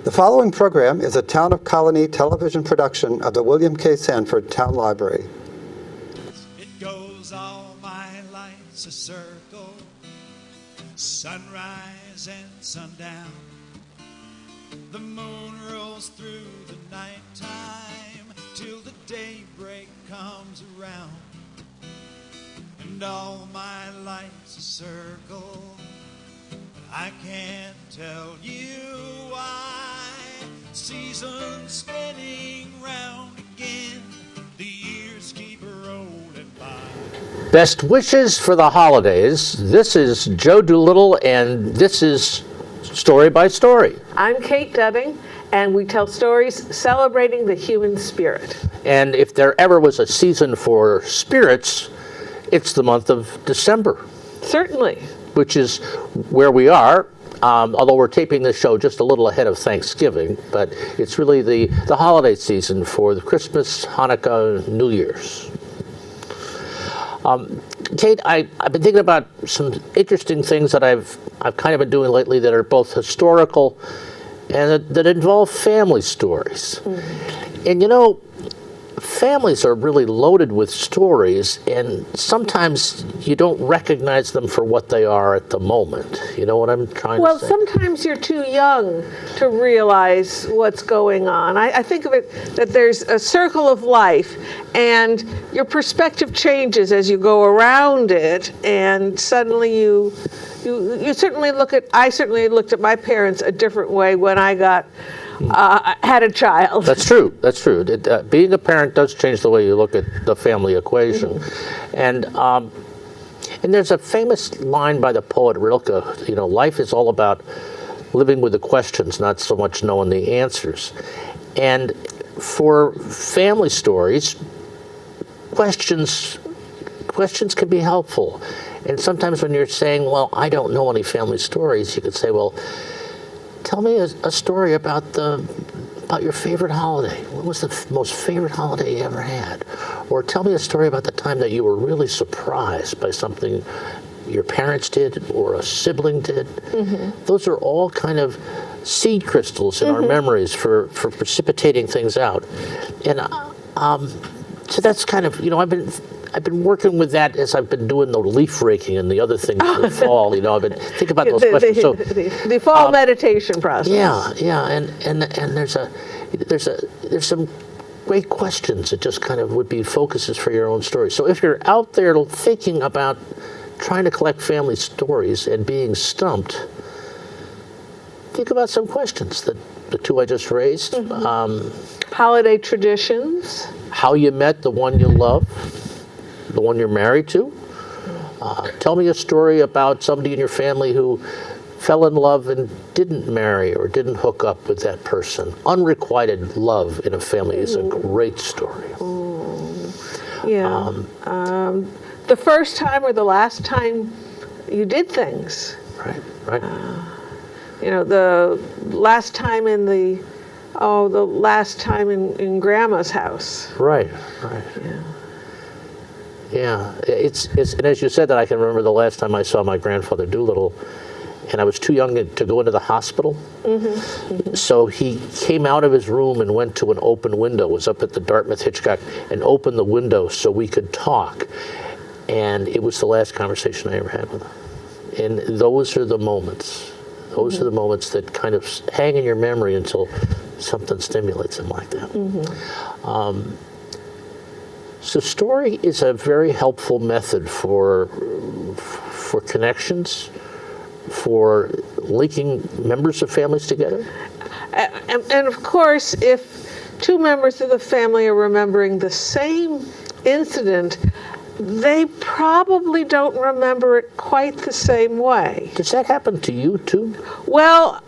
The following program is a Town of Colony television production of the William K. Sanford Town Library. It goes all my life's a circle, sunrise and sundown. The moon rolls through the nighttime till the daybreak comes around. And all my life's a circle, but I can't tell you why. Seasons spinning round again, the years keep rolling by. Best wishes for the holidays. This is Joe Doolittle, and this is Story by Story. I'm Kate Dudding, and we tell stories celebrating the human spirit. And if there ever was a season for spirits, it's the month of December. Certainly. Which is where we are, although we're taping this show just a little ahead of Thanksgiving, but it's really the holiday season for the Christmas, Hanukkah, New Year's. Kate, I've been thinking about some interesting things that I've kind of been doing lately that are both historical and that involve family stories. Mm-hmm. And you know, families are really loaded with stories, and sometimes you don't recognize them for what they are at the moment. You know what I'm trying to say? Well, sometimes you're too young to realize what's going on. I think of it that there's a circle of life, and your perspective changes as you go around it, and suddenly you certainly I certainly looked at my parents a different way when I had a child. That's true. That's true. Being a parent does change the way you look at the family equation. Mm-hmm. And there's a famous line by the poet Rilke, you know, life is all about living with the questions, not so much knowing the answers. And for family stories, questions can be helpful. And sometimes when you're saying, well, I don't know any family stories, you could say, well, tell me a story about your favorite holiday. What was the most favorite holiday you ever had? Or tell me a story about the time that you were really surprised by something your parents did or a sibling did. Mm-hmm. Those are all kind of seed crystals in our memories for precipitating things out. And so that's kind of, you know, I've been working with that as I've been doing the leaf raking and the other things in the fall. You know, I've been thinking about those questions. So the fall meditation process. Yeah, and there's some great questions that just kind of would be focuses for your own story. So if you're out there thinking about trying to collect family stories and being stumped, think about some questions that the two I just raised. Mm-hmm. Holiday traditions. How you met the one you love. The one you're married to. Tell me a story about somebody in your family who fell in love and didn't marry or didn't hook up with that person. Unrequited love in a family is a great story. Yeah. The first time or the last time you did things. Right. You know, the last time in Grandma's house. Right. Yeah, it's and as you said that, I can remember the last time I saw my grandfather Doolittle, and I was too young to go into the hospital. Mm-hmm. Mm-hmm. So he came out of his room and went to an open window, was up at the Dartmouth Hitchcock, and opened the window so we could talk. And it was the last conversation I ever had with him. And those are the moments. Those are the moments that kind of hang in your memory until something stimulates them like that. Mm-hmm. So story is a very helpful method for connections, for linking members of families together. And of course, if two members of the family are remembering the same incident, they probably don't remember it quite the same way. Does that happen to you too? Well,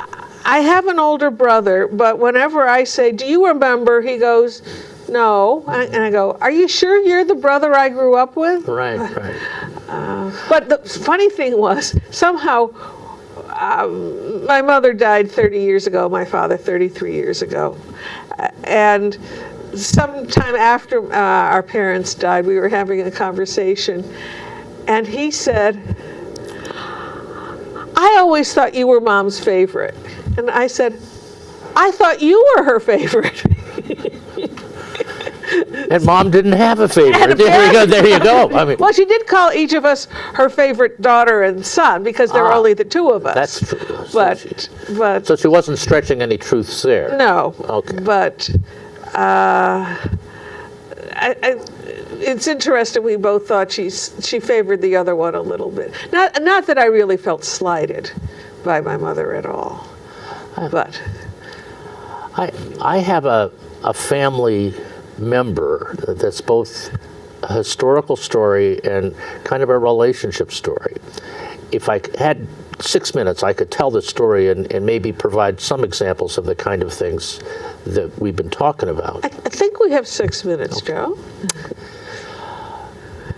I have an older brother, but whenever I say, "Do you remember?" he goes, "No," and I go, "Are you sure you're the brother I grew up with?" Right. But the funny thing was, somehow, my mother died 30 years ago, my father 33 years ago. And sometime after our parents died, we were having a conversation, and he said, "I always thought you were Mom's favorite." And I said, I thought you were her favorite. And Mom didn't have a favorite. There you go. I mean, Well, she did call each of us her favorite daughter and son because there were only the two of us. that's true. But So she wasn't stretching any truths there. no. Okay. But it's interesting. We both thought she favored the other one a little bit. Not that I really felt slighted by my mother at all. But I have a family member that's both a historical story and kind of a relationship story. If I had 6 minutes, I could tell the story and maybe provide some examples of the kind of things that we've been talking about. I think we have 6 minutes, Joe.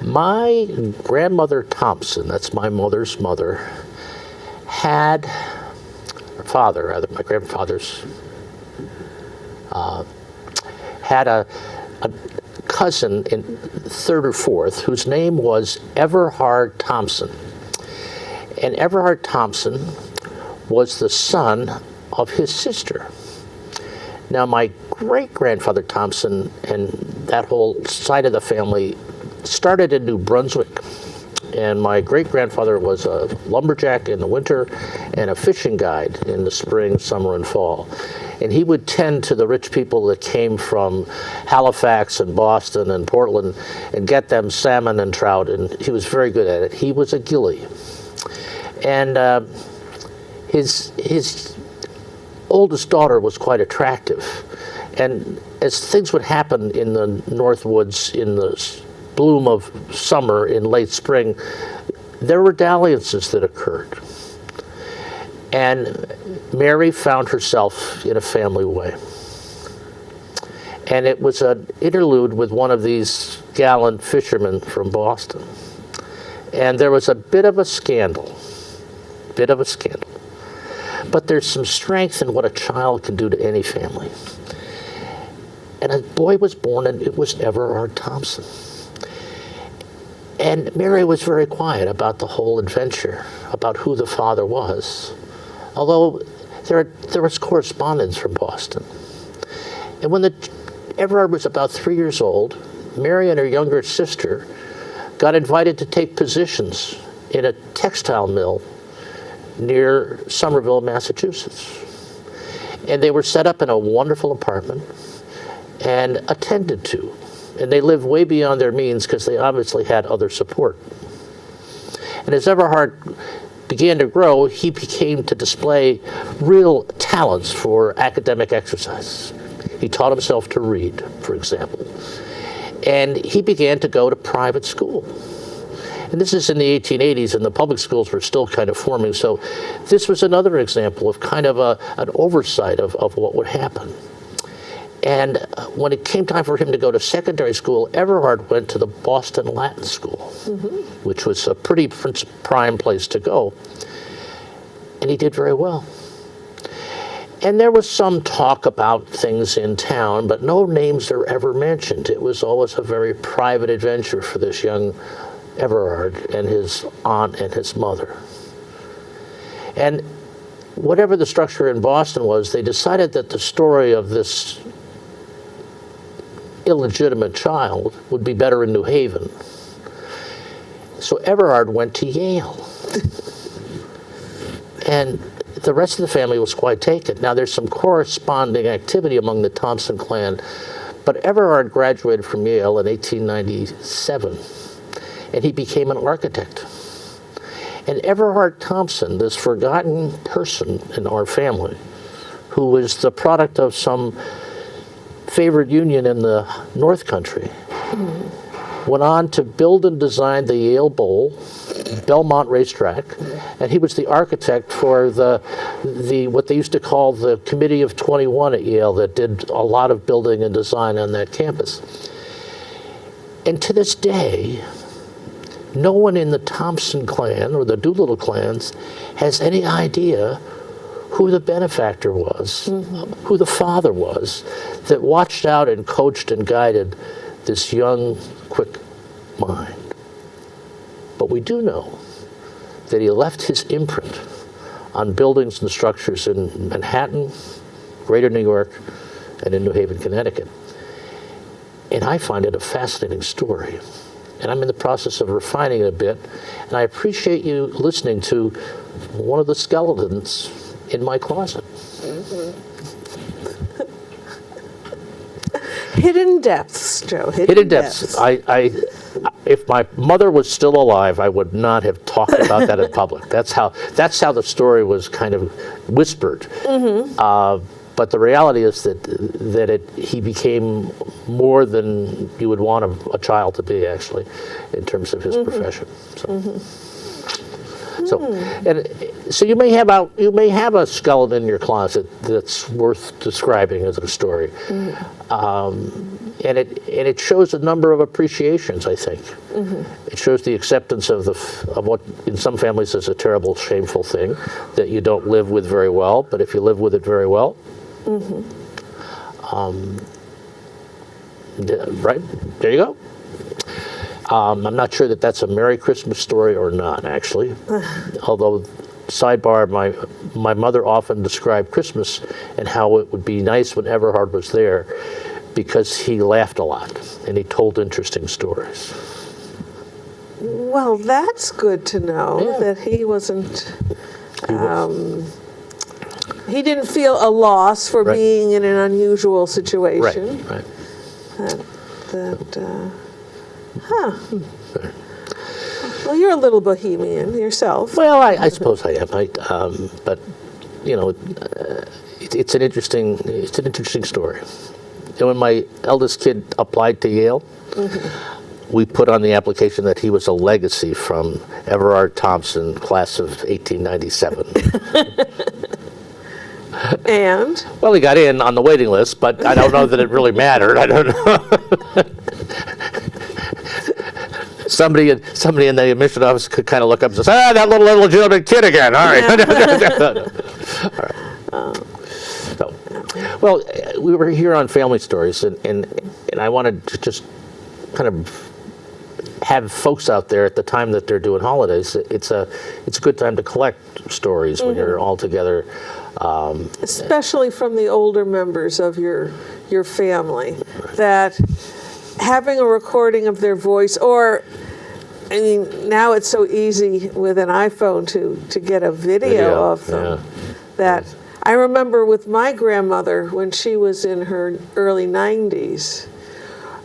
My grandmother Thompson, that's my mother's mother, had, or father rather, my grandfather's, had a cousin in third or fourth whose name was Everhard Thompson. And Everhard Thompson was the son of his sister. Now, my great-grandfather Thompson and that whole side of the family started in New Brunswick. And my great-grandfather was a lumberjack in the winter and a fishing guide in the spring, summer, and fall. And he would tend to the rich people that came from Halifax and Boston and Portland and get them salmon and trout, and he was very good at it. He was a gillie. And his oldest daughter was quite attractive. And as things would happen in the North Woods in the bloom of summer, in late spring, there were dalliances that occurred. And Mary found herself in a family way. And it was an interlude with one of these gallant fishermen from Boston. And there was a bit of a scandal. But there's some strength in what a child can do to any family. And a boy was born, and it was Everhard Thompson. And Mary was very quiet about the whole adventure, about who the father was, although there was correspondence from Boston. And when Everhard was about 3 years old, Mary and her younger sister got invited to take positions in a textile mill near Somerville, Massachusetts. And they were set up in a wonderful apartment and attended to. And they lived way beyond their means because they obviously had other support. And as Everhard began to grow, he became to display real talents for academic exercise. He taught himself to read, for example. And he began to go to private school. And this is in the 1880s, and the public schools were still kind of forming. So this was another example of kind of an oversight of what would happen. And when it came time for him to go to secondary school, Everhard went to the Boston Latin School, which was a pretty prime place to go. And he did very well. And there was some talk about things in town, but no names are ever mentioned. It was always a very private adventure for this young Everhard and his aunt and his mother. And whatever the structure in Boston was, they decided that the story of this illegitimate child would be better in New Haven. So Everhard went to Yale. And the rest of the family was quite taken. Now there's some corresponding activity among the Thompson clan, but Everhard graduated from Yale in 1897, and he became an architect. And Everhard Thompson, this forgotten person in our family, who was the product of some favored union in the North Country, went on to build and design the Yale Bowl, Belmont Racetrack, and he was the architect for the what they used to call the Committee of 21 at Yale that did a lot of building and design on that campus. And to this day, no one in the Thompson clan or the Doolittle clans has any idea who the benefactor was, who the father was, that watched out and coached and guided this young, quick mind. But we do know that he left his imprint on buildings and structures in Manhattan, Greater New York and in New Haven, Connecticut. And I find it a fascinating story. And I'm in the process of refining it a bit. And I appreciate you listening to one of the skeletons in my closet. Hidden depths, Joe. Hidden depths. If my mother was still alive, I would not have talked about that in public. That's how the story was kind of whispered. But the reality is that he became more than you would want a child to be, actually, in terms of his profession. So you may have a skeleton in your closet that's worth describing as a story, and it shows a number of appreciations. I think it shows the acceptance of what in some families is a terrible, shameful thing that you don't live with very well. But if you live with it very well, right there you go. I'm not sure that that's a Merry Christmas story or not, actually. Although, sidebar, my mother often described Christmas and how it would be nice when Everhard was there because he laughed a lot and he told interesting stories. Well, that's good to know that he wasn't. He didn't feel a loss for being in an unusual situation. Right. Well, you're a little bohemian yourself. Well, I suppose I am. But you know, it's an interesting story. And when my eldest kid applied to Yale, we put on the application that he was a legacy from Everard Thompson, class of 1897. And? Well, he got in on the waiting list, but I don't know that it really mattered. I don't know. Somebody in the admission office could kind of look up and say, that little illegitimate kid again. All right. All right. So, well, we were here on Family Stories, and I wanted to just kind of have folks out there at the time that they're doing holidays. It's a good time to collect stories when you're all together. Especially from the older members of your family, that having a recording of their voice, or I mean, now it's so easy with an iPhone to get a video of them. That I remember with my grandmother when she was in her early 90s,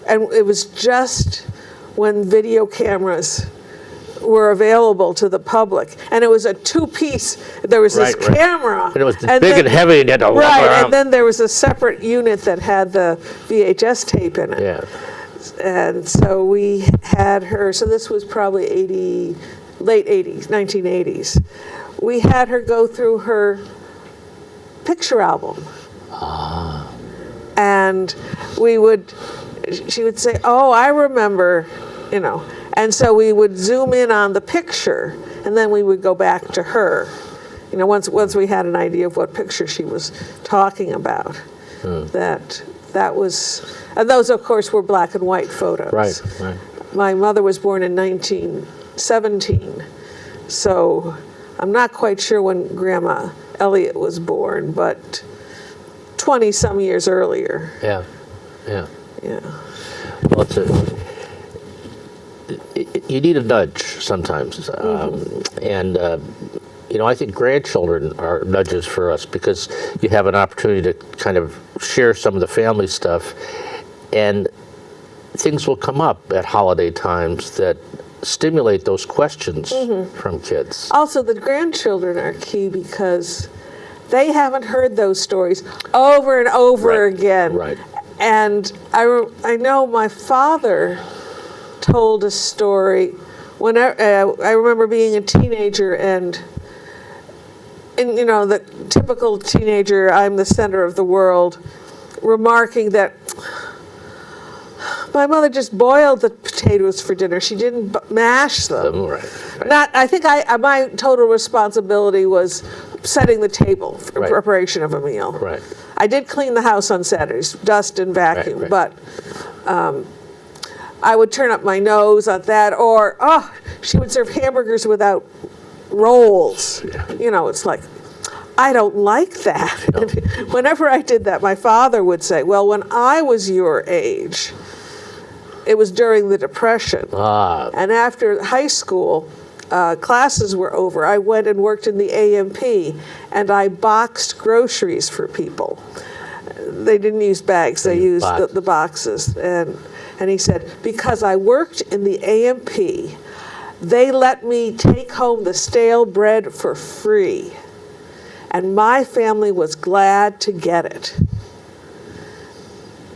and it was just when video cameras were available to the public, and it was a two-piece. There was this camera, and it was big and heavy, and you had to walk around. And then there was a separate unit that had the VHS tape in it. Yeah. And so we had her. So this was probably late 80s, 1980s. We had her go through her picture album, and she would say, "Oh, I remember," you know. And so we would zoom in on the picture, and then we would go back to her. You know, once we had an idea of what picture she was talking about. That was, and those of course were black and white photos. Right. My mother was born in 1917, so I'm not quite sure when Grandma Elliott was born, but 20 some years earlier. Yeah. Well, you need a nudge sometimes, and you know, I think grandchildren are nudges for us because you have an opportunity to kind of share some of the family stuff, and things will come up at holiday times that stimulate those questions from kids. Also, the grandchildren are key because they haven't heard those stories over and over again. Right. And I know my father told a story when I remember being a teenager, and you know, the typical teenager, I'm the center of the world, remarking that my mother just boiled the potatoes for dinner. She didn't mash them. Right. I think my total responsibility was setting the table for preparation of a meal. Right. I did clean the house on Saturdays, dust and vacuum, but I would turn up my nose at that, or she would serve hamburgers without rolls. You know, it's like, I don't like that. No. Whenever I did that, my father would say, well, when I was your age, it was during the Depression. And after high school, classes were over, I went and worked in the AMP, and I boxed groceries for people. They didn't use bags, they used the boxes. And he said, because I worked in the AMP, they let me take home the stale bread for free. And my family was glad to get it.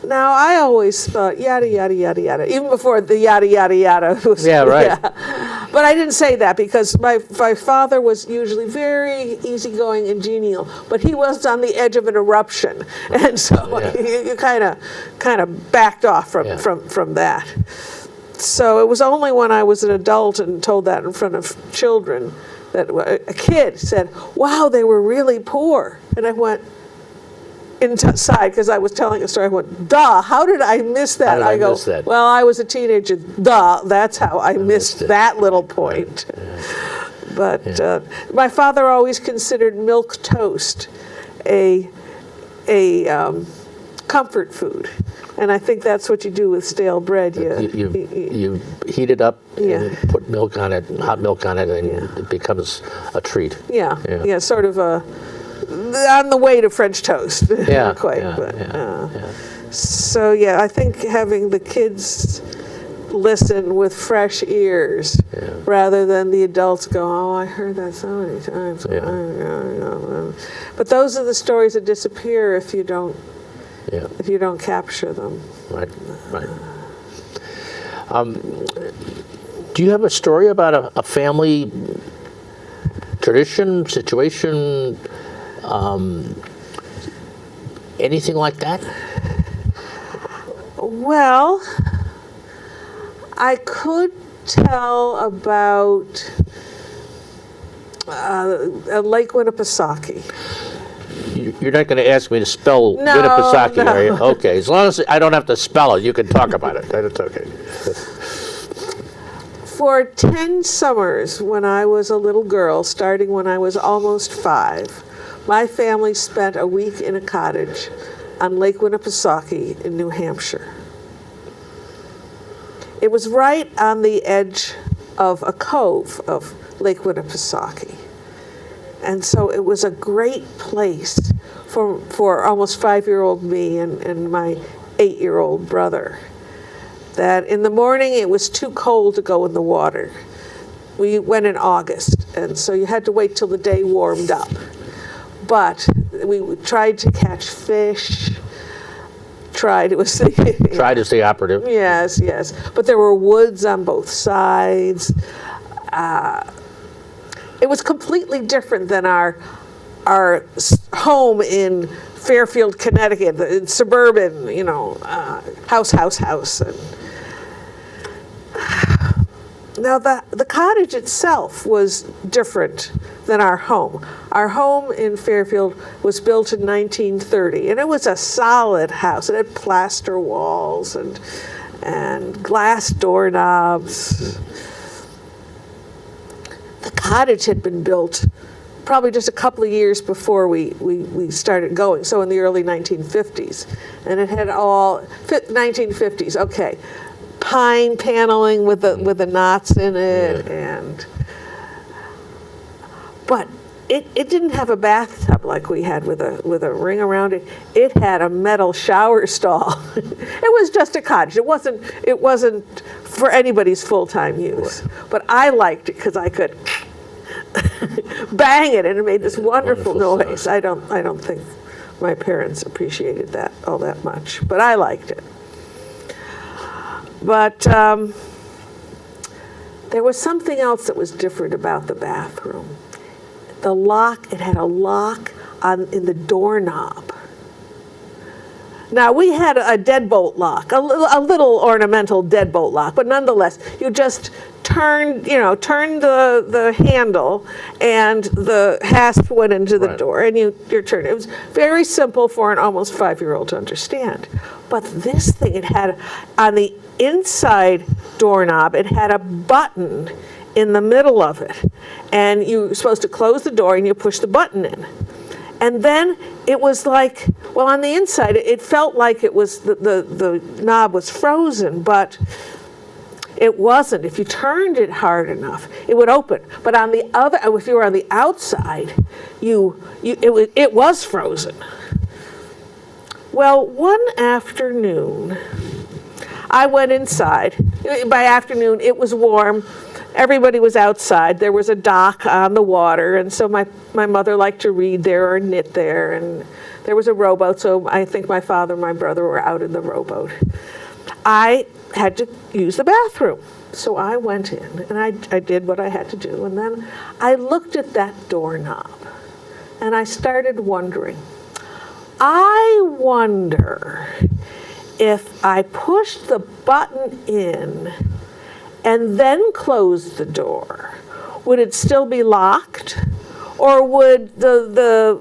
Now, I always thought, yada, yada, yada, yada, even before the yada, yada, yada was... Yeah, right. Yeah. But I didn't say that because my father was usually very easygoing and genial, but he was on the edge of an eruption. And so you kind of backed off from that. So it was only when I was an adult and told that in front of children that a kid said, wow, they were really poor. And I went inside because I was telling a story. I went, duh, how did I miss that? How did I miss that? Well, I was a teenager. Duh, that's how I missed that little point. Yeah. But my father always considered milk toast a comfort food. And I think that's what you do with stale bread. You heat it up and put milk on it, hot milk on it, and it becomes a treat. Yeah, sort of on the way to French toast. Yeah, quite. So I think having the kids listen with fresh ears rather than the adults go, oh, I heard that so many times. But those are the stories that disappear if you don't capture them. Right. Do you have a story about a family tradition, situation, anything like that? Well, I could tell about Lake Winnipesaukee. You're not going to ask me to spell Winnipesaukee, are you? Okay, as long as I don't have to spell it, you can talk about it. That's okay. For 10 summers when I was a little girl, starting when I was almost 5, my family spent a week in a cottage on Lake Winnipesaukee in New Hampshire. It was right on the edge of a cove of Lake Winnipesaukee. And so it was a great place for almost 5-year-old me and my 8-year-old brother. That in the morning it was too cold to go in the water. We went in August, and so you had to wait till the day warmed up. But we tried to catch fish. Tried is the operative. Yes. But there were woods on both sides. It was completely different than our home in Fairfield, Connecticut, the suburban, house. And now the cottage itself was different than our home. Our home in Fairfield was built in 1930, and it was a solid house. It had plaster walls and glass doorknobs. The cottage had been built probably just a couple of years before we started going, so in the early 1950s. And it had all, 1950s, okay, pine paneling with the knots in it, but it didn't have a bathtub like we had with a ring around it. It had a metal shower stall. It was just a cottage. It wasn't for anybody's full-time use. But I liked it because I could bang it, and it made this wonderful noise. I don't think my parents appreciated that all that much, but I liked it. But there was something else that was different about the bathroom. The lock, it had a lock in the doorknob. Now, we had a deadbolt lock, a little ornamental deadbolt lock, but nonetheless, you just turned the handle, and the hasp went into the door, and you turned it. It was very simple for an almost 5-year-old to understand. But this thing, it had, on the inside doorknob, it had a button in the middle of it, and you were supposed to close the door and you push the button in. And then it was like, well, on the inside, it felt like it was, the knob was frozen, but it wasn't. If you turned it hard enough, it would open. But on the other, if you were on the outside, it was frozen. Well, one afternoon, I went inside. By afternoon, it was warm. Everybody was outside. There was a dock on the water, and so my mother liked to read there or knit there, and there was a rowboat, so I think my father and my brother were out in the rowboat. I had to use the bathroom, so I went in, and I did what I had to do, and then I looked at that doorknob, and I started wondering, I wonder if I pushed the button in and then closed the door, would it still be locked? Or would the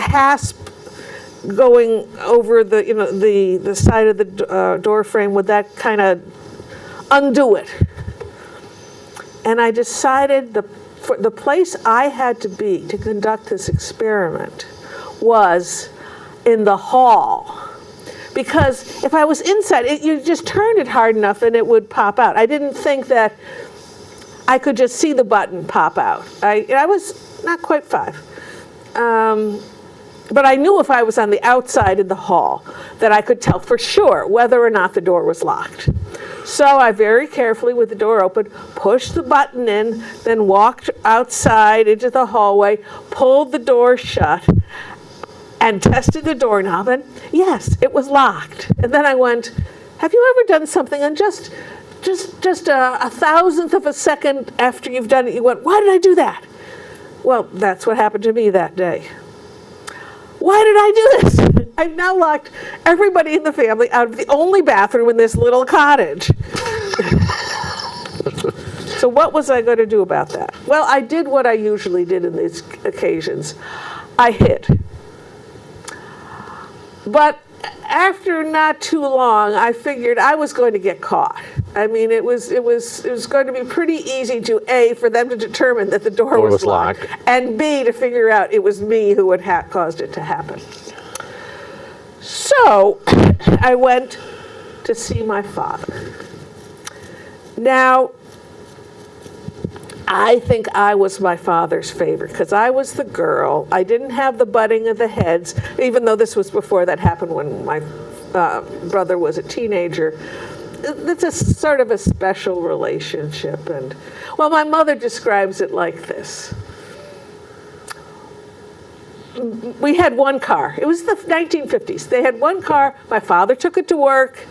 hasp going over the side of the door frame, would that kind of undo it? And I decided the place I had to be to conduct this experiment was in the hall. Because if I was inside, you just turned it hard enough and it would pop out. I didn't think that I could just see the button pop out. I was not quite 5. But I knew if I was on the outside in the hall that I could tell for sure whether or not the door was locked. So I very carefully, with the door open, pushed the button in, then walked outside into the hallway, pulled the door shut, and tested the doorknob, and yes, it was locked. And then I went, have you ever done something and just a thousandth of a second after you've done it, you went, why did I do that? Well, that's what happened to me that day. Why did I do this? I've now locked everybody in the family out of the only bathroom in this little cottage. So what was I going to do about that? Well, I did what I usually did in these occasions. I hid. But after not too long, I figured I was going to get caught. I mean, it was going to be pretty easy to A, for them to determine that the door was locked, and B, to figure out it was me who had caused it to happen. So I went to see my father. Now, I think I was my father's favorite because I was the girl. I didn't have the butting of the heads, even though this was before that happened when my brother was a teenager. It's a sort of a special relationship. And, well, my mother describes it like this. We had one car. It was the 1950s. They had one car. My father took it to work,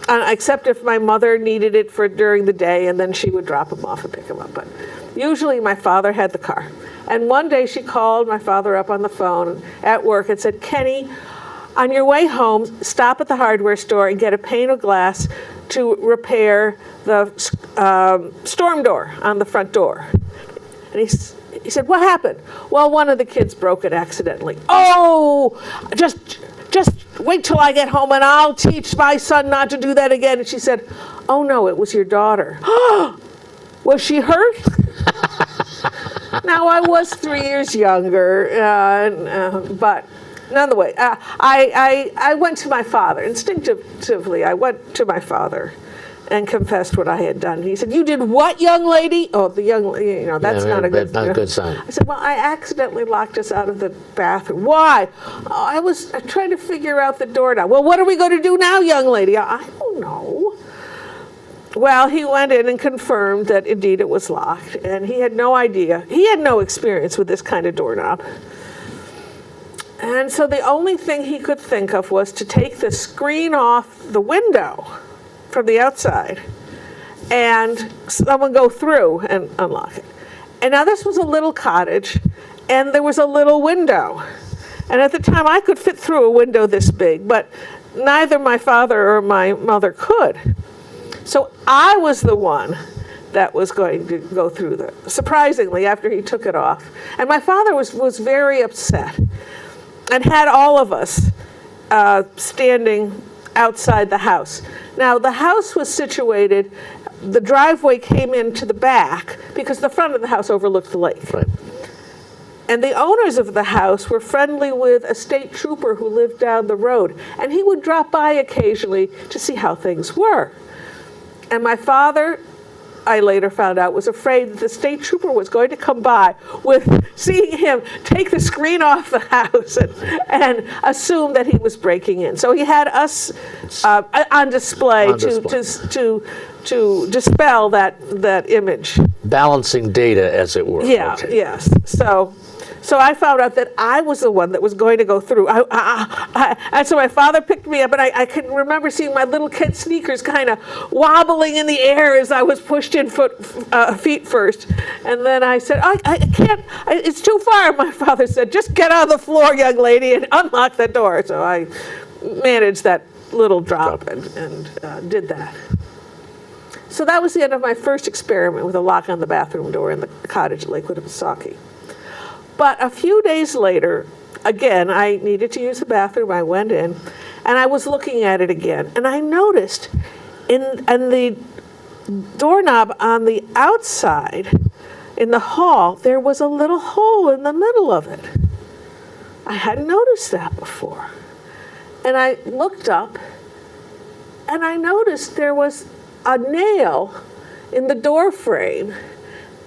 except if my mother needed it for during the day, and then she would drop him off and pick him up. But usually my father had the car. And one day she called my father up on the phone at work and said, Kenny, on your way home, stop at the hardware store and get a pane of glass to repair the storm door on the front door. And he said, what happened? Well, one of the kids broke it accidentally. Oh, just wait till I get home and I'll teach my son not to do that again. And she said, oh no, it was your daughter. Was she hurt? Now, I was 3 years younger, but none way. I went to my father. Instinctively, I went to my father and confessed what I had done. He said, you did what, young lady? Oh, the young lady, that's not a good sign. I said, well, I accidentally locked us out of the bathroom. Why? Oh, I was trying to figure out the door now. Well, what are we going to do now, young lady? I don't know. Well, he went in and confirmed that indeed it was locked, and he had no idea. He had no experience with this kind of doorknob. And so the only thing he could think of was to take the screen off the window from the outside and someone go through and unlock it. And now this was a little cottage, and there was a little window. And at the time I could fit through a window this big, but neither my father or my mother could. So I was the one that was going to go through surprisingly, after he took it off. And my father was very upset and had all of us standing outside the house. Now, the house was situated, the driveway came into the back because the front of the house overlooked the lake. Right. And the owners of the house were friendly with a state trooper who lived down the road. And he would drop by occasionally to see how things were. And my father, I later found out, was afraid that the state trooper was going to come by with seeing him take the screen off the house and assume that he was breaking in. So he had us on display, to dispel that image. Balancing data, as it were. Yeah, Okay. yes. So I found out that I was the one that was going to go through. And so my father picked me up, and I can remember seeing my little kid sneakers kind of wobbling in the air as I was pushed in feet first. And then I said, I can't, it's too far. My father said, just get on the floor, young lady, and unlock the door. So I managed that little drop and did that. So that was the end of my first experiment with a lock on the bathroom door in the cottage at Lakewood, Pisaki. But a few days later, again, I needed to use the bathroom. I went in, and I was looking at it again. And I noticed in the doorknob on the outside, in the hall, there was a little hole in the middle of it. I hadn't noticed that before. And I looked up, and I noticed there was a nail in the door frame,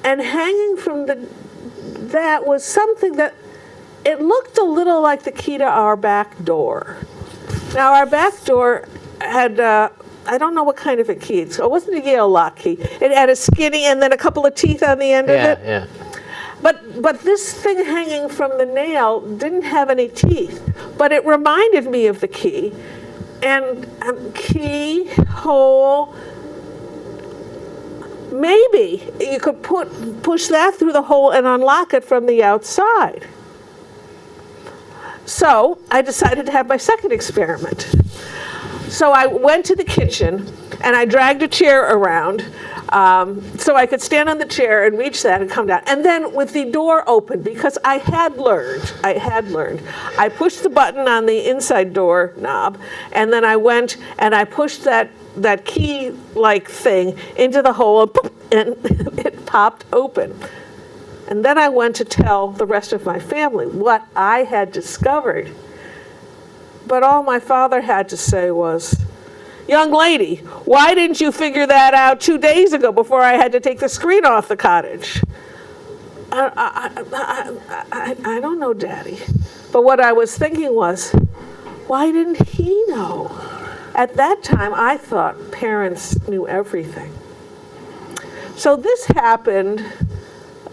and hanging from that was something that it looked a little like the key to our back door. Now, our back door had, I don't know what kind of a key. It wasn't a Yale lock key. It had a skinny and then a couple of teeth on the end of it. Yeah. But this thing hanging from the nail didn't have any teeth, but it reminded me of the key. And key, hole, maybe you could push that through the hole and unlock it from the outside. So I decided to have my second experiment. So I went to the kitchen and I dragged a chair around so I could stand on the chair and reach that and come down. And then with the door open, because I had learned, I pushed the button on the inside door knob, and then I went and I pushed that key-like thing into the hole, and, poof, and it popped open. And then I went to tell the rest of my family what I had discovered. But all my father had to say was, young lady, why didn't you figure that out 2 days ago before I had to take the screen off the cottage? I don't know, Daddy. But what I was thinking was, why didn't he know? At that time, I thought parents knew everything. So this happened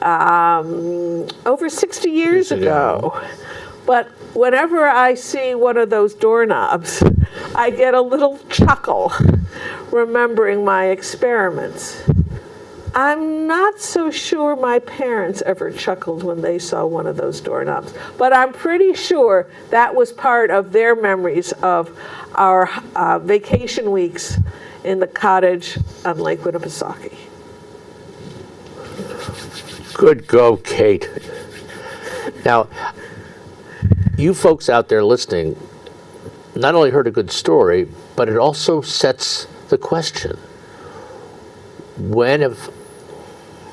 over 60 years ago. But whenever I see one of those doorknobs, I get a little chuckle remembering my experiments. I'm not so sure my parents ever chuckled when they saw one of those doorknobs, but I'm pretty sure that was part of their memories of our vacation weeks in the cottage on Lake Winnipesaukee. Good go, Kate. Now, you folks out there listening not only heard a good story, but it also sets the question. When have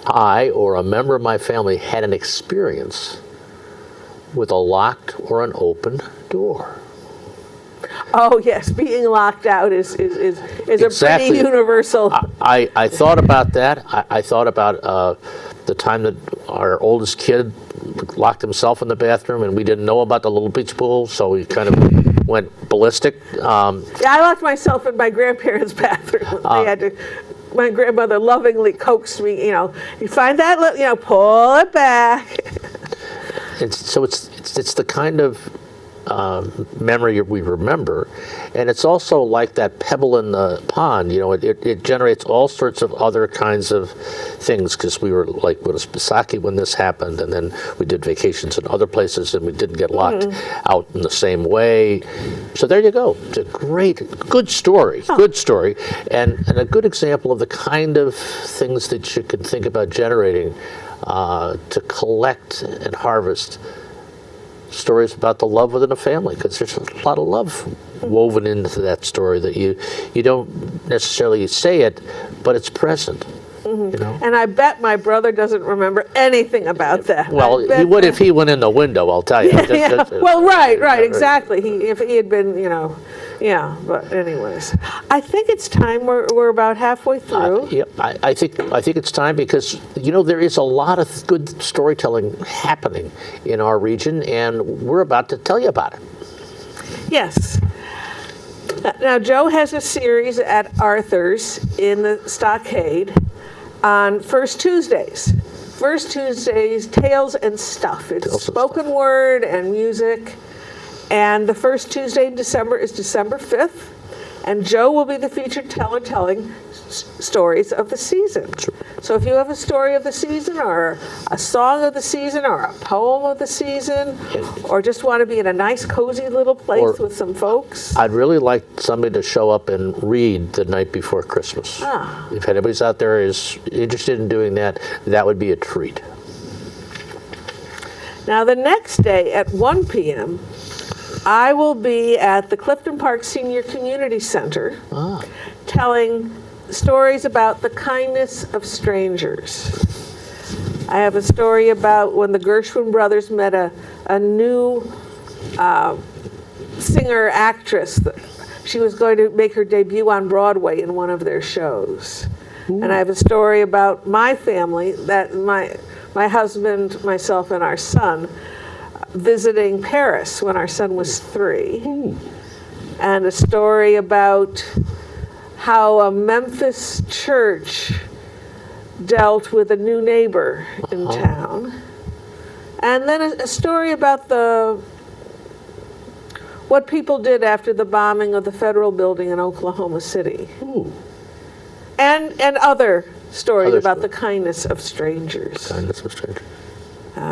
I or a member of my family had an experience with a locked or an open door? Oh yes, being locked out is exactly. A pretty universal. I thought about that. I thought about the time that our oldest kid locked himself in the bathroom, and we didn't know about the little beach pool, so we kind of went ballistic. Yeah, I locked myself in my grandparents' bathroom. They had to. My grandmother lovingly coaxed me. You find that, pull it back. It's the kind of memory we remember, and it's also like that pebble in the pond. It generates all sorts of other kinds of things, because we were like with Pisaki when this happened, and then we did vacations in other places, and we didn't get locked out in the same way. So there you go. It's a good story, and a good example of the kind of things that you can think about generating to collect and harvest stories about the love within a family, because there's a lot of love woven into that story that you don't necessarily say it, but it's present. You know? And I bet my brother doesn't remember anything about that. Well, I bet he would if he went in the window, I'll tell you. yeah. Well, right, exactly. If he had been, yeah. But anyways, I think it's time. We're about halfway through. Yeah, I think it's time because there is a lot of good storytelling happening in our region, and we're about to tell you about it. Yes. Now, Joe has a series at Arthur's in the Stockade on First Tuesdays. First Tuesdays, Tales and Stuff. It's spoken word and music. And the first Tuesday in December is December 5th. And Joe will be the featured teller telling stories of the season. Sure. So if you have a story of the season or a song of the season or a poem of the season or just want to be in a nice cozy little place with some folks. I'd really like somebody to show up and read the night before Christmas. If anybody's out there is interested in doing that, that would be a treat. Now the next day at 1 p.m., I will be at the Clifton Park Senior Community Center telling stories about the kindness of strangers. I have a story about when the Gershwin brothers met a new singer-actress. She was going to make her debut on Broadway in one of their shows. Ooh. And I have a story about my family, that my husband, myself, and our son visiting Paris when our son was 3. Ooh. And a story about how a Memphis church dealt with a new neighbor in town. And then a story about what people did after the bombing of the federal building in Oklahoma City. Ooh. And other stories about the kindness of strangers. Kindness of strangers.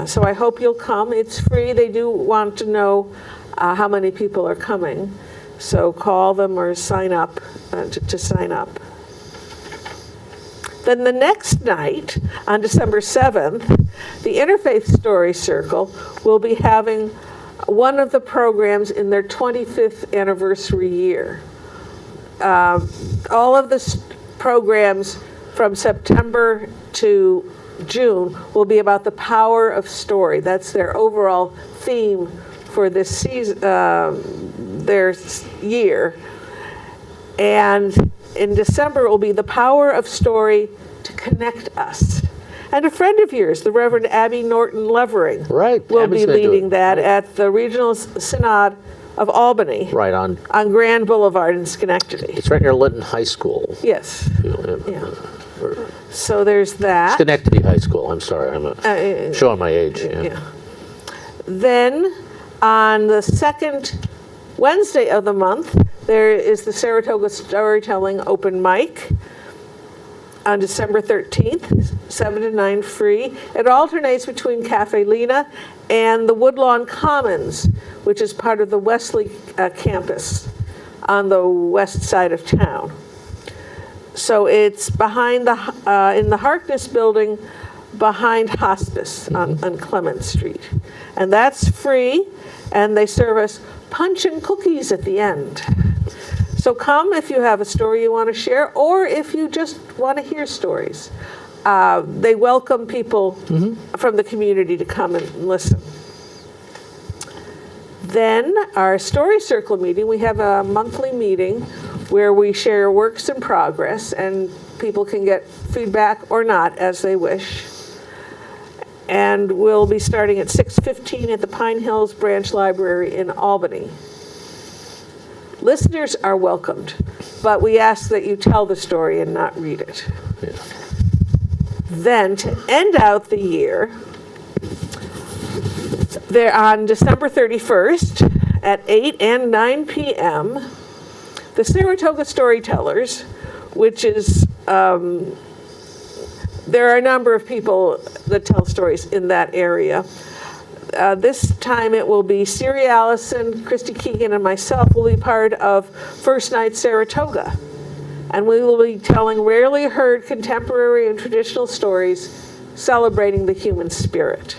So I hope you'll come. It's free. They do want to know how many people are coming. So call them or sign up to sign up. Then the next night, on December 7th, the Interfaith Story Circle will be having one of the programs in their 25th anniversary year. All of the programs from September to June will be about the power of story. That's their overall theme for this season, their year. And in December, it will be the power of story to connect us. And a friend of yours, the Reverend Abby Norton Levering, will be leading that at the Regional Synod of Albany. Right on Grand Boulevard in Schenectady. It's right near Linton High School. Yes. Yeah. So there's that. Schenectady High School. I'm sorry, I'm showing my age. Yeah. Then on the second Wednesday of the month, there is the Saratoga Storytelling Open Mic on December 13th, 7 to 9 free. It alternates between Cafe Lena and the Woodlawn Commons, which is part of the Wesley campus on the west side of town. So it's behind in the Harkness building behind Hospice on Clement Street. And that's free, and they serve us punch and cookies at the end. So come if you have a story you want to share, or if you just want to hear stories. They welcome people from the community to come and listen. Then our Story Circle meeting, we have a monthly meeting where we share works in progress, and people can get feedback or not as they wish. And we'll be starting at 6:15 at the Pine Hills Branch Library in Albany. Listeners are welcomed, but we ask that you tell the story and not read it. Yeah. Then, to end out the year, they're on December 31st at 8 and 9 p.m., the Saratoga Storytellers, which is, there are a number of people that tell stories in that area. This time it will be Siri Allison, Christy Keegan, and myself will be part of First Night Saratoga. And we will be telling rarely heard contemporary and traditional stories celebrating the human spirit.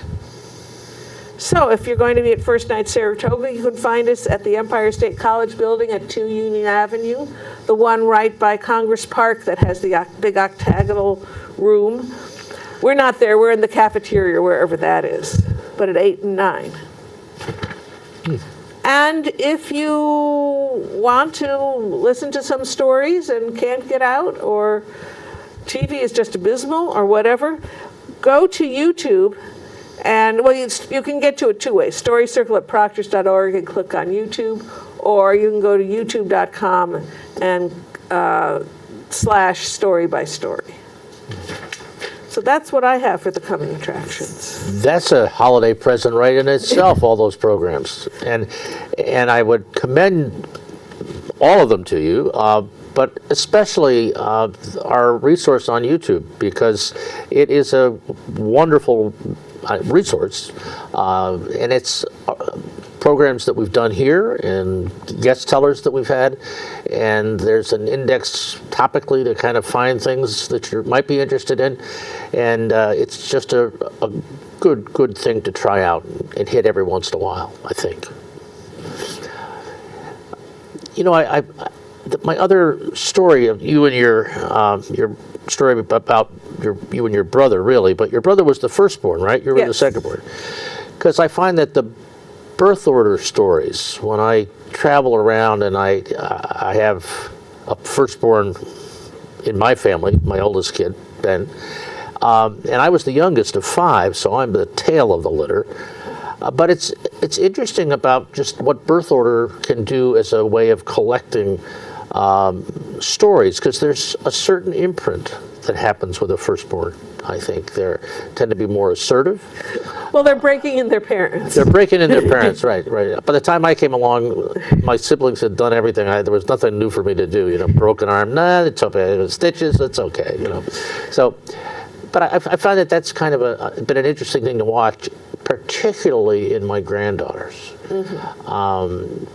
So if you're going to be at First Night Saratoga, you can find us at the Empire State College building at 2 Union Avenue, the one right by Congress Park that has the big octagonal room. We're not there. We're in the cafeteria, wherever that is, but at 8 and 9. And if you want to listen to some stories and can't get out, or TV is just abysmal or whatever, go to YouTube. And well, you can get to it two ways. Storycircle at proctors.org and click on YouTube, or you can go to youtube.com and /story by story. So that's what I have for the coming attractions. That's a holiday present right in itself, all those programs. And I would commend all of them to you, but especially our resource on YouTube, because it is a wonderful resource, and it's programs that we've done here and guest tellers that we've had, and there's an index topically to kind of find things that you might be interested in, and it's just a good thing to try out and hit every once in a while, I think. You know, my other story of you and your story about you and your brother, really, but your brother was the firstborn, right? You were the secondborn. Because I find that the birth order stories, when I travel around and I have a firstborn in my family, my oldest kid, Ben, and I was the youngest of 5, so I'm the tail of the litter. But it's interesting about just what birth order can do as a way of collecting stories, because there's a certain imprint that happens with a firstborn. I think they tend to be more assertive. Well, they're breaking in their parents. They're breaking in their parents, right. By the time I came along, my siblings had done everything. There was nothing new for me to do. You know, broken arm, nah, it's okay. Stitches, it's okay. You know, so. But I find that that's kind of been an interesting thing to watch, particularly in my granddaughters. And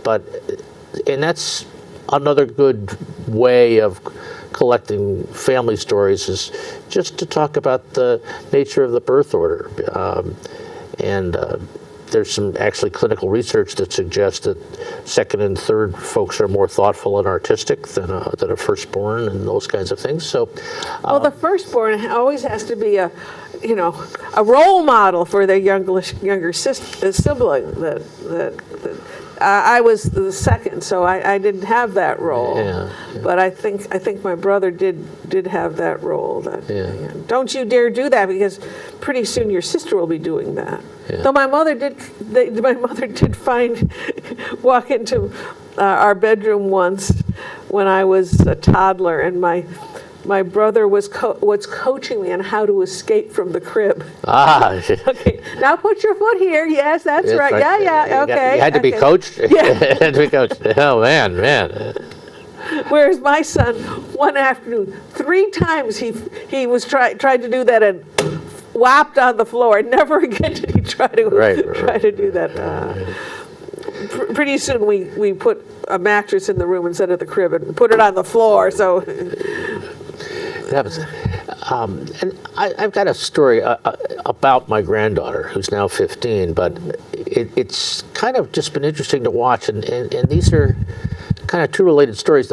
that's another good way of collecting family stories, is just to talk about the nature of the birth order. There's some actually clinical research that suggests that second and third folks are more thoughtful and artistic than a firstborn, and those kinds of things. So, well, the firstborn always has to be a role model for their younger sibling. I was the second, so I didn't have that role. Yeah. But I think my brother did have that role. Don't you dare do that, because pretty soon your sister will be doing that. Yeah. Though my mother did walk into our bedroom once when I was a toddler, and my brother was coaching me on how to escape from the crib. Okay, now put your foot here. Yes, that's right. Yeah, okay. You had to be coached? Yeah. Had to be coached. Oh, man. Whereas my son, one afternoon, 3 times he was tried to do that and whopped on the floor. Never again did he try to do that. Pretty soon we put a mattress in the room instead of the crib and put it on the floor. So. And I've got a story about my granddaughter, who's now 15, but it's kind of just been interesting to watch, and these are kind of 2 related stories.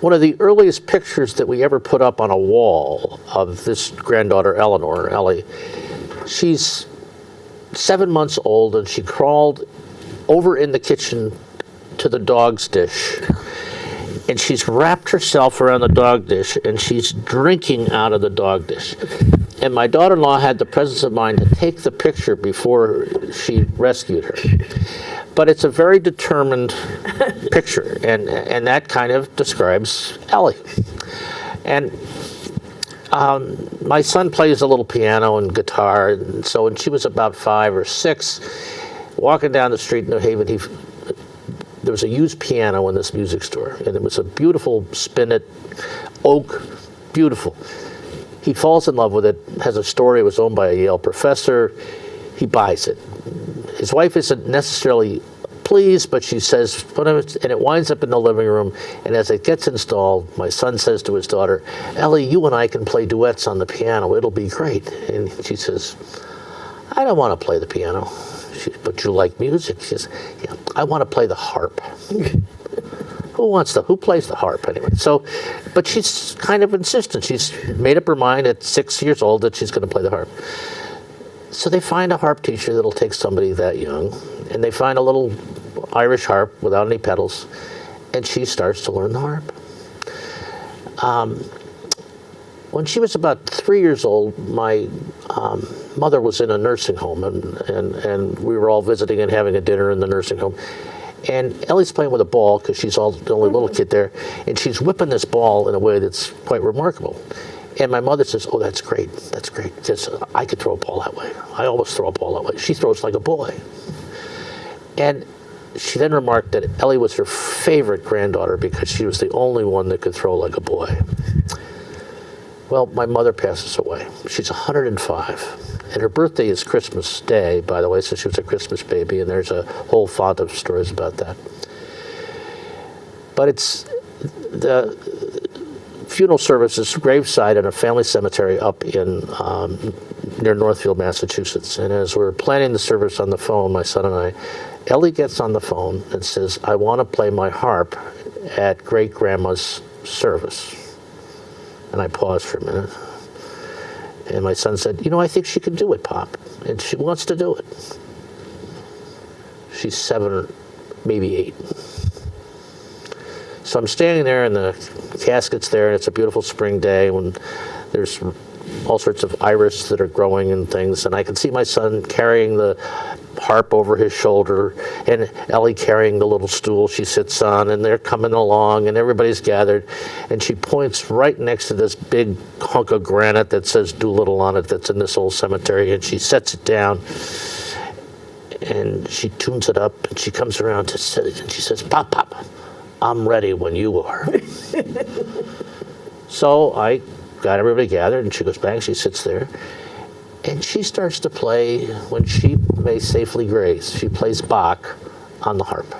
One of the earliest pictures that we ever put up on a wall of this granddaughter, Ellie, she's 7 months old, and she crawled over in the kitchen to the dog's dish. And she's wrapped herself around the dog dish, and she's drinking out of the dog dish. And my daughter-in-law had the presence of mind to take the picture before she rescued her. But it's a very determined picture, and that kind of describes Ellie. And my son plays a little piano and guitar, and so when she was about 5 or 6, walking down the street in New Haven, there was a used piano in this music store, and it was a beautiful spinet, oak, beautiful. He falls in love with it, has a story, it was owned by a Yale professor. He buys it. His wife isn't necessarily pleased, but she says, and it winds up in the living room, and as it gets installed, my son says to his daughter, Ellie, you and I can play duets on the piano, it'll be great. And she says, I don't want to play the piano. But you like music? She says, yeah, I want to play the harp. Who plays the harp anyway? So, but she's kind of insistent. She's made up her mind at 6 years old that she's going to play the harp. So they find a harp teacher that'll take somebody that young, and they find a little Irish harp without any pedals, and she starts to learn the harp. When she was about 3 years old, my mother was in a nursing home, and we were all visiting and having a dinner in the nursing home. And Ellie's playing with a ball because she's the only little kid there, and she's whipping this ball in a way that's quite remarkable. And my mother says, "Oh, that's great, because I could throw a ball that way. I always throw a ball that way. She throws like a boy." And she then remarked that Ellie was her favorite granddaughter because she was the only one that could throw like a boy. Well, my mother passes away. She's 105. And her birthday is Christmas Day, by the way, so she was a Christmas baby, and there's a whole font of stories about that. But it's the funeral service is graveside in a family cemetery up in near Northfield, Massachusetts. And as we're planning the service on the phone, my son and I, Ellie gets on the phone and says, "I want to play my harp at great-grandma's service." And I paused for a minute. And my son said, "I think she can do it, Pop. And she wants to do it." She's 7 or maybe 8. So I'm standing there, and the casket's there, and it's a beautiful spring day when there's all sorts of iris that are growing and things. And I can see my son carrying the harp over his shoulder, and Ellie carrying the little stool she sits on, and they're coming along, and everybody's gathered. And she points right next to this big hunk of granite that says Doolittle on it that's in this old cemetery, and she sets it down, and she tunes it up, and she comes around to sit, and she says, "Pop, I'm ready when you are." So I got everybody gathered, and she goes back, she sits there, and she starts to play When Sheep May Safely Graze. She plays Bach on the harp.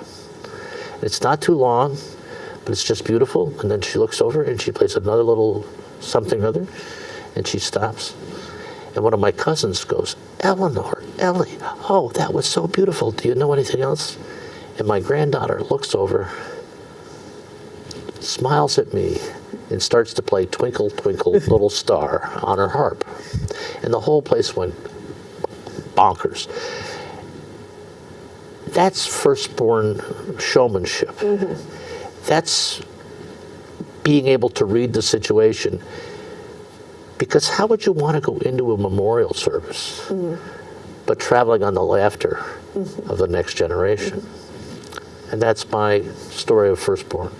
It's not too long, but it's just beautiful. And then she looks over and she plays another little something or other, and she stops. And one of my cousins goes, "Eleanor, Ellie, oh, that was so beautiful. Do you know anything else?" And my granddaughter looks over, smiles at me, and starts to play Twinkle, Twinkle, Little Star on her harp. And the whole place went bonkers. That's firstborn showmanship. Mm-hmm. That's being able to read the situation. Because how would you want to go into a memorial service but traveling on the laughter of the next generation? And that's my story of firstborn.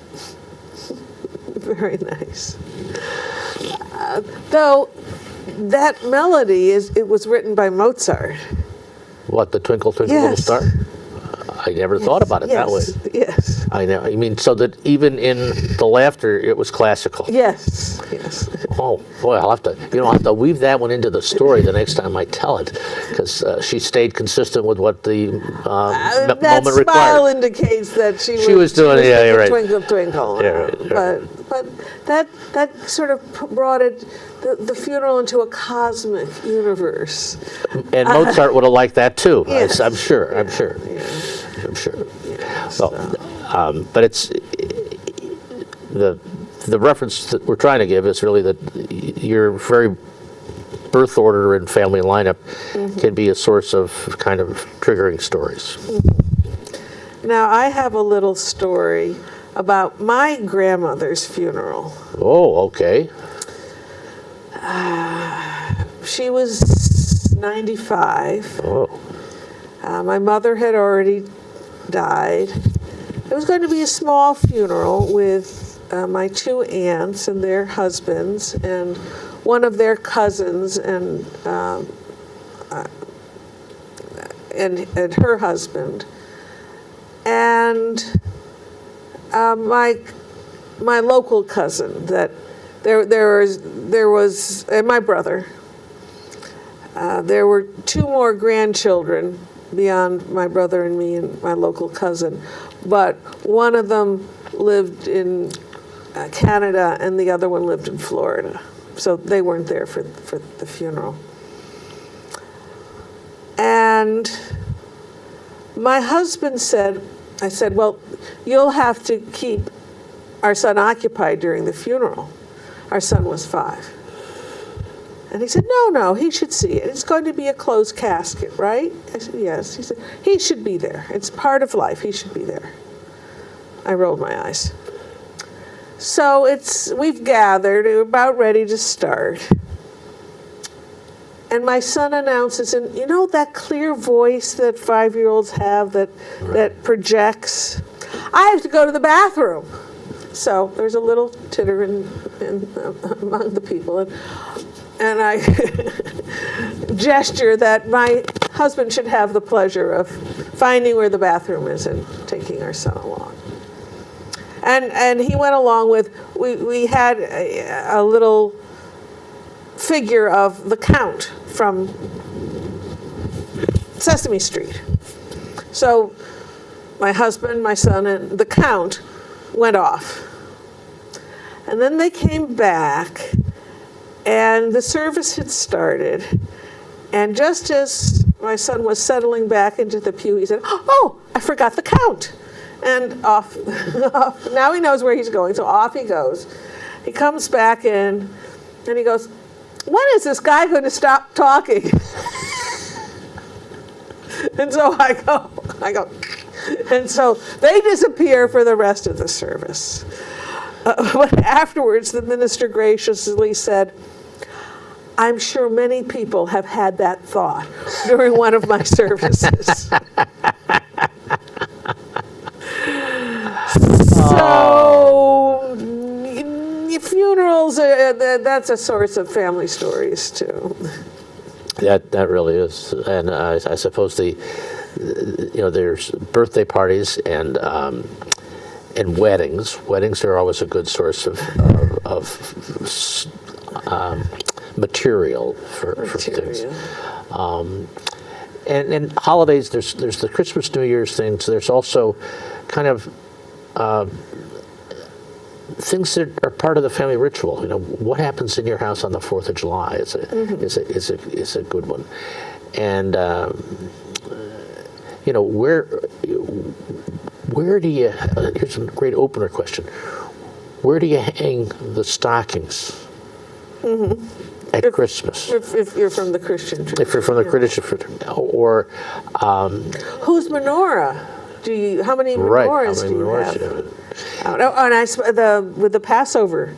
Very nice. Though that melody it was written by Mozart. What, the Twinkle, Twinkle, Little Star? I never thought about it that way. Yes. I know. I mean, so that even in the laughter, it was classical. Yes. Oh boy, I'll have to weave that one into the story the next time I tell it, because she stayed consistent with what the moment that required. That smile indicates that she was doing it. Yeah, you're right. Twinkle, twinkle. Yeah, right. But that sort of brought the funeral into a cosmic universe. And Mozart would have liked that too. Yes. I'm sure. Yeah. I'm sure. Yeah, Well, but it's the reference that we're trying to give is really that your very birth order and family lineup can be a source of kind of triggering stories. Now, I have a little story about my grandmother's funeral. Oh, okay. She was 95. Oh. My mother had already died. It was going to be a small funeral with my 2 aunts and their husbands and one of their cousins and her husband, and my local cousin. That there was and my brother. There were 2 more grandchildren beyond my brother and me and my local cousin, but one of them lived in Canada and the other one lived in Florida, so they weren't there for the funeral. And My husband said, I said, well, you'll have to keep our son occupied during the funeral. Our son was 5. And he said, no, he should see it. It's going to be a closed casket, right? I said, yes. He said, he should be there. It's part of life. He should be there. I rolled my eyes. So we've gathered, we're about ready to start. And my son announces, and you know that clear voice that 5-year-olds have that projects? I have to go to the bathroom. So there's a little titter among the people. And I gesture that my husband should have the pleasure of finding where the bathroom is and taking our son along. And he went along with, we had a little figure of the Count from Sesame Street. So my husband, my son, and the Count went off. And then they came back, and the service had started. And just as my son was settling back into the pew, he said, oh, I forgot the Count. And off, now he knows where he's going, so off he goes. He comes back in, and he goes, when is this guy going to stop talking? And so I go, and so they disappear for the rest of the service. But afterwards, the minister graciously said, I'm sure many people have had that thought during one of my services. So, funerals, that's a source of family stories, too. That really is. And I suppose there's birthday parties and weddings. Weddings are always a good source of material for things. And holidays, there's the Christmas, New Year's things. There's also kind of things that are part of the family ritual. You know, what happens in your house on the 4th of July is a good one. And where do you? Here's a great opener question. Where do you hang the stockings at Christmas? If you're from the Christian tradition. If you're from the Christian tradition, or whose menorah? How many menorahs do you have? And with the Passover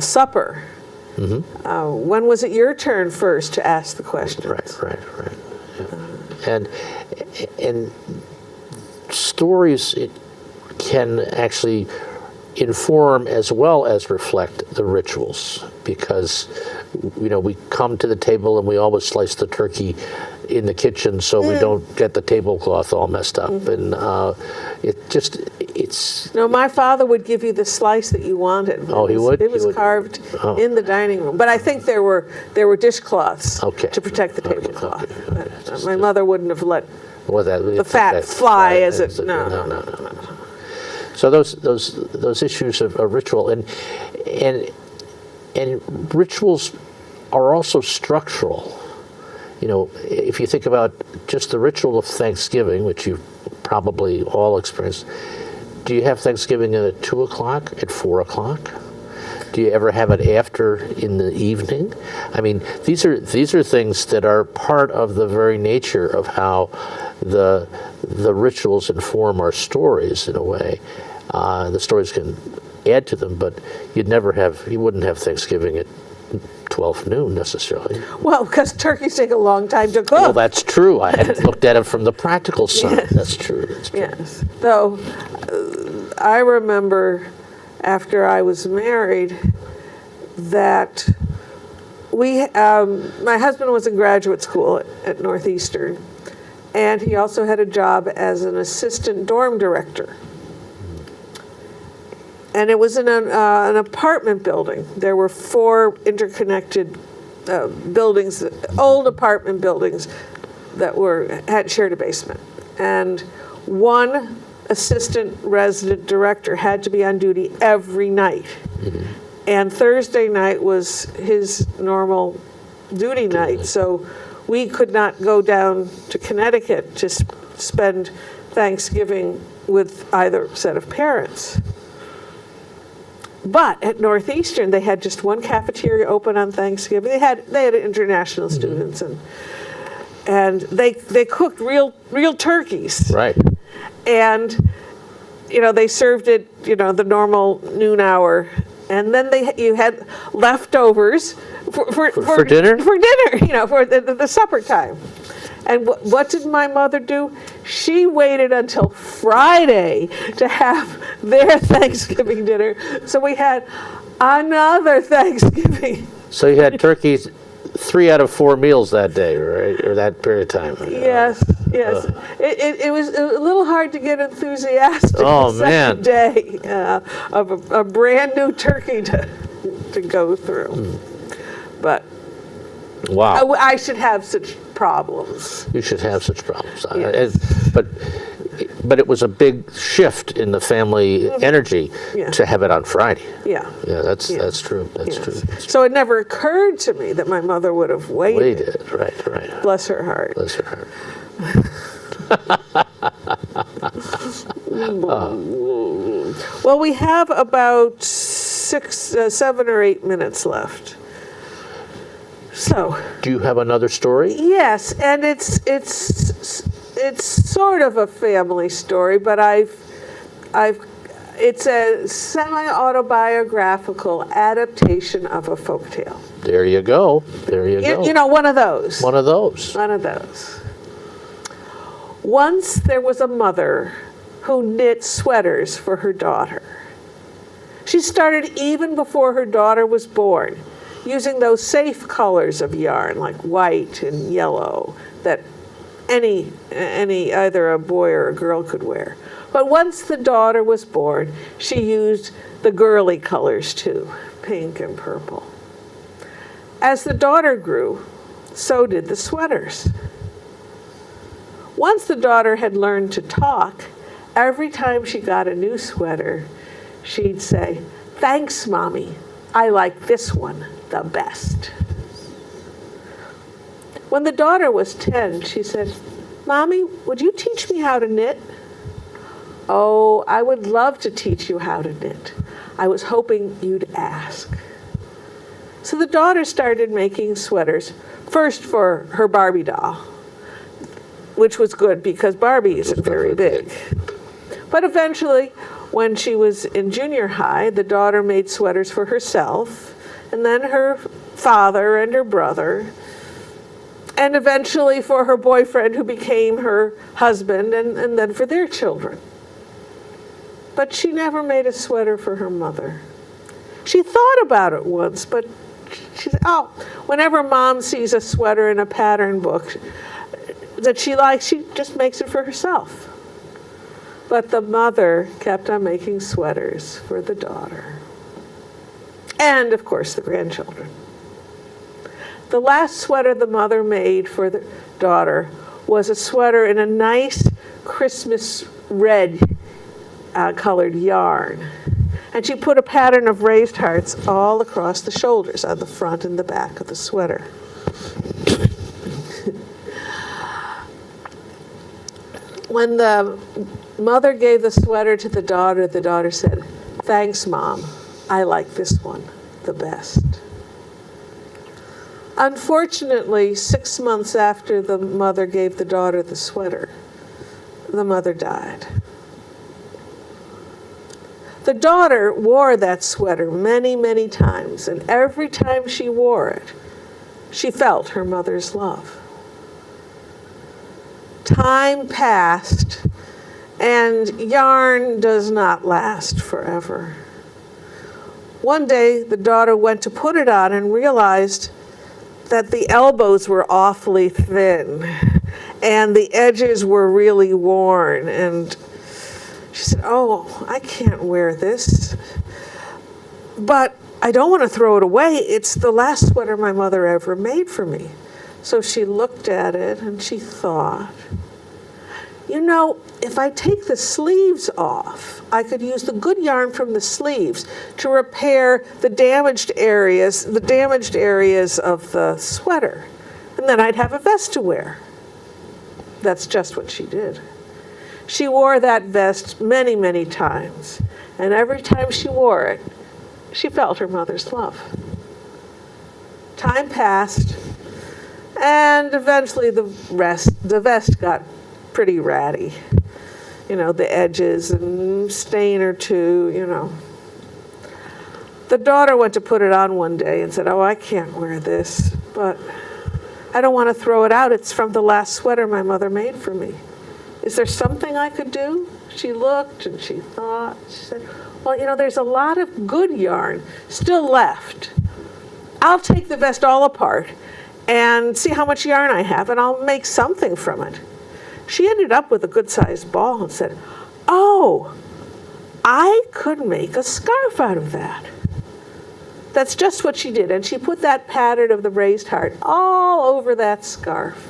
supper. Mm-hmm. When was it your turn first to ask the question? Right. Yeah. And stories can actually inform as well as reflect the rituals, because we come to the table and we always slice the turkey in the kitchen so we don't get the tablecloth all messed up. And it's no, my father would give you the slice that you wanted. He would? It was carved in the dining room, but I think there were dishcloths to protect the tablecloth. Okay. My mother wouldn't have let the fat fly as it. No. So those issues of ritual and rituals are also structural. If you think about just the ritual of Thanksgiving, which you've probably all experienced, do you have Thanksgiving at 2 o'clock, at 4 o'clock? Do you ever have it after in the evening? I mean, these are things that are part of the very nature of how the rituals inform our stories in a way. The stories can add to them, but you wouldn't have Thanksgiving at 12 noon necessarily. Well, because turkeys take a long time to cook. Well, that's true. I hadn't looked at it from the practical side. Yes. That's true. Yes. Though I remember after I was married that my husband was in graduate school at Northeastern, and he also had a job as an assistant dorm director. And it was in an apartment building. There were 4 interconnected buildings, old apartment buildings that had shared a basement. And one assistant resident director had to be on duty every night. Mm-hmm. And Thursday night was his normal duty night. So we could not go down to Connecticut to spend Thanksgiving with either set of parents. But at Northeastern, they had just one cafeteria open on Thanksgiving. They had international students, and they cooked real turkeys. Right. And they served it the normal noon hour, and then you had leftovers for dinner. For dinner, for the supper time. And what did my mother do? She waited until Friday to have their Thanksgiving dinner. So we had another Thanksgiving. So you had turkeys 3 out of 4 meals that day, right? Or that period of time. Yes. It was a little hard to get enthusiastic Oh, the second day of a brand new turkey to go through. But wow. I should have such problems. You should have such problems. Yes. But it was a big shift in the family energy to have it on Friday. Yeah. Yeah, that's true. That's Yes. true. So it never occurred to me that my mother would have waited. Right. Bless her heart. Bless her heart. Well, we have about 7 or 8 minutes left. So. Do you have another story? Yes, and it's sort of a family story, but it's a semi-autobiographical adaptation of a folktale. There you go. There you go. One of those. One of those. One of those. Once there was a mother who knit sweaters for her daughter. She started even before her daughter was born, using those safe colors of yarn like white and yellow that any either a boy or a girl could wear. But once the daughter was born, she used the girly colors too, pink and purple. As the daughter grew, so did the sweaters. Once the daughter had learned to talk, every time she got a new sweater, she'd say, "Thanks, Mommy. I like this one the best." When the daughter was 10, she said, "Mommy, would you teach me how to knit?" "Oh, I would love to teach you how to knit. I was hoping you'd ask." So the daughter started making sweaters, first for her Barbie doll, which was good because Barbie isn't very big. But eventually, when she was in junior high, the daughter made sweaters for herself, and then her father and her brother, and eventually for her boyfriend who became her husband, and then for their children. But she never made a sweater for her mother. She thought about it once, but she said, whenever Mom sees a sweater in a pattern book that she likes, she just makes it for herself. But the mother kept on making sweaters for the daughter. And, of course, the grandchildren. The last sweater the mother made for the daughter was a sweater in a nice Christmas red colored yarn. And she put a pattern of raised hearts all across the shoulders, on the front and the back of the sweater. When the mother gave the sweater to the daughter said, "Thanks, Mom. I like this one the best." Unfortunately, 6 months after the mother gave the daughter the sweater, the mother died. The daughter wore that sweater many, many times, and every time she wore it, she felt her mother's love. Time passed, and yarn does not last forever. One day, the daughter went to put it on and realized that the elbows were awfully thin, and the edges were really worn, and she said, "Oh, I can't wear this, but I don't want to throw it away. It's the last sweater my mother ever made for me." So she looked at it and she thought, if I take the sleeves off, I could use the good yarn from the sleeves to repair the damaged areas of the sweater, and then I'd have a vest to wear. that's just what she did. She wore that vest many, many times. And every time she wore it, she felt her mother's love. Time passed, and eventually the vest got pretty ratty. You know, the edges and stain or two, you know. The daughter went to put it on one day and said, "Oh, I can't wear this, but I don't want to throw it out. It's from the last sweater my mother made for me. Is there something I could do?" She looked and she thought. She said, "Well, you know, there's a lot of good yarn still left. I'll take the vest all apart and see how much yarn I have, and I'll make something from it." She ended up with a good-sized ball and said, "Oh, I could make a scarf out of that." That's just what she did, and she put that pattern of the raised heart all over that scarf.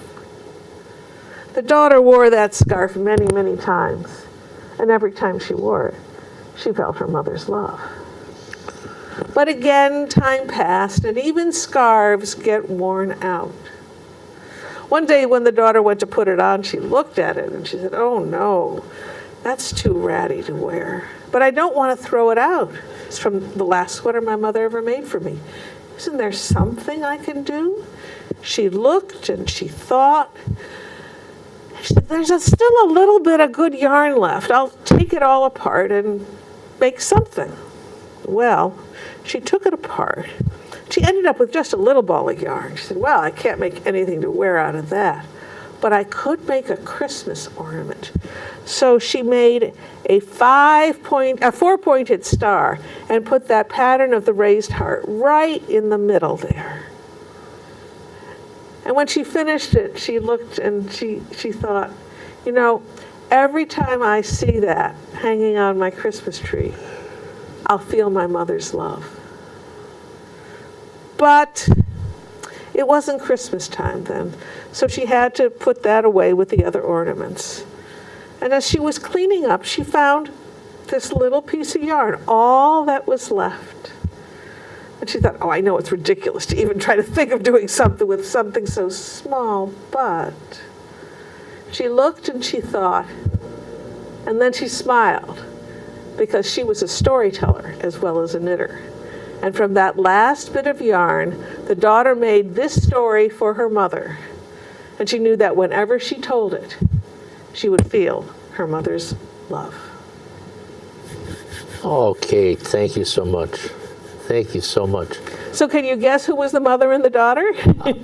The daughter wore that scarf many, many times, and every time she wore it, she felt her mother's love. But again, time passed, and even scarves get worn out. One day when the daughter went to put it on, she looked at it and she said, "Oh no, that's too ratty to wear. But I don't want to throw it out. It's from the last sweater my mother ever made for me. Isn't there something I can do?" She looked and she thought. She said, "There's still a little bit of good yarn left. I'll take it all apart and make something." Well, she took it apart. She ended up with just a little ball of yarn. She said, "Well, I can't make anything to wear out of that, but I could make a Christmas ornament." So she made a 4-pointed star and put that pattern of the raised heart right in the middle there. And when she finished it, she looked and she thought, you know, every time I see that hanging on my Christmas tree, I'll feel my mother's love. But it wasn't Christmas time then, so she had to put that away with the other ornaments. And as she was cleaning up, she found this little piece of yarn, all that was left. And she thought, "Oh, I know it's ridiculous to even try to think of doing something with something so small," but she looked and she thought, and then she smiled, because she was a storyteller as well as a knitter. And from that last bit of yarn, the daughter made this story for her mother. And she knew that whenever she told it, she would feel her mother's love. Oh, Kate, thank you so much. Thank you so much. So can you guess who was the mother and the daughter?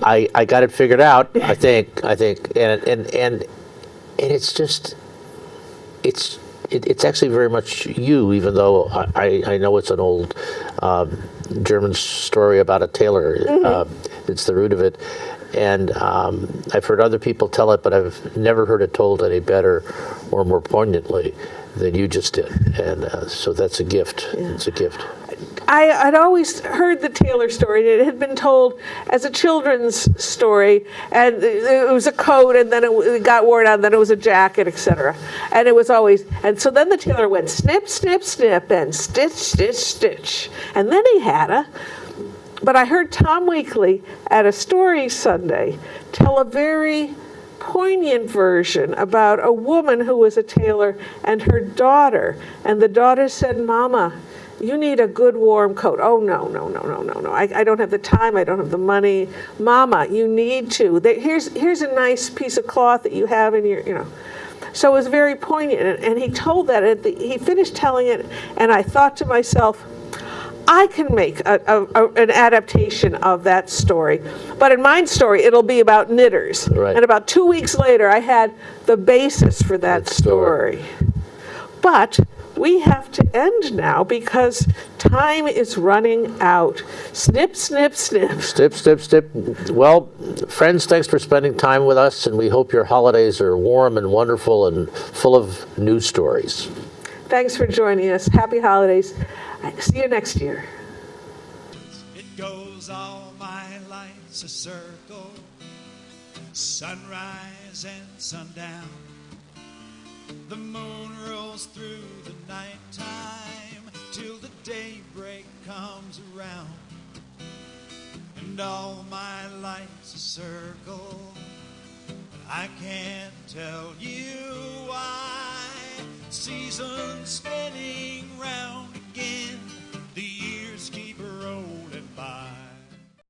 I got it figured out. I think, and it's just, it's actually very much you, even though I know it's an old German story about a tailor. It's the root of it. And I've heard other people tell it, but I've never heard it told any better or more poignantly than you just did. And so that's a gift. Yeah. It's a gift. I'd always heard the tailor story. It had been told as a children's story, and it was a coat, and then it got worn out, and then it was a jacket, etc. And it was always, and so then the tailor went snip, snip, snip, and stitch, stitch, stitch. And then he had a, but I heard Tom Weekly at a story Sunday tell a very poignant version about a woman who was a tailor and her daughter. And the daughter said, "Mama, you need a good warm coat." "Oh, no. I don't have the time. I don't have the money." "Mama, you need to. Here's a nice piece of cloth that you have in your, you know." So it was very poignant. And he told that, he finished telling it, and I thought to myself, I can make an adaptation of that story. But in my story, it'll be about knitters. Right. And about 2 weeks later, I had the basis for that story. But we have to end now because time is running out. Snip, snip, snip. Snip, snip, snip. Well, friends, thanks for spending time with us, and we hope your holidays are warm and wonderful and full of new stories. Thanks for joining us. Happy holidays. See you next year. It goes all my life's a circle, sunrise and sundown. The moon rolls through the nighttime till the daybreak comes around. And all my life's a circle, but I can't tell you why. Seasons spinning round again, the years keep rolling by.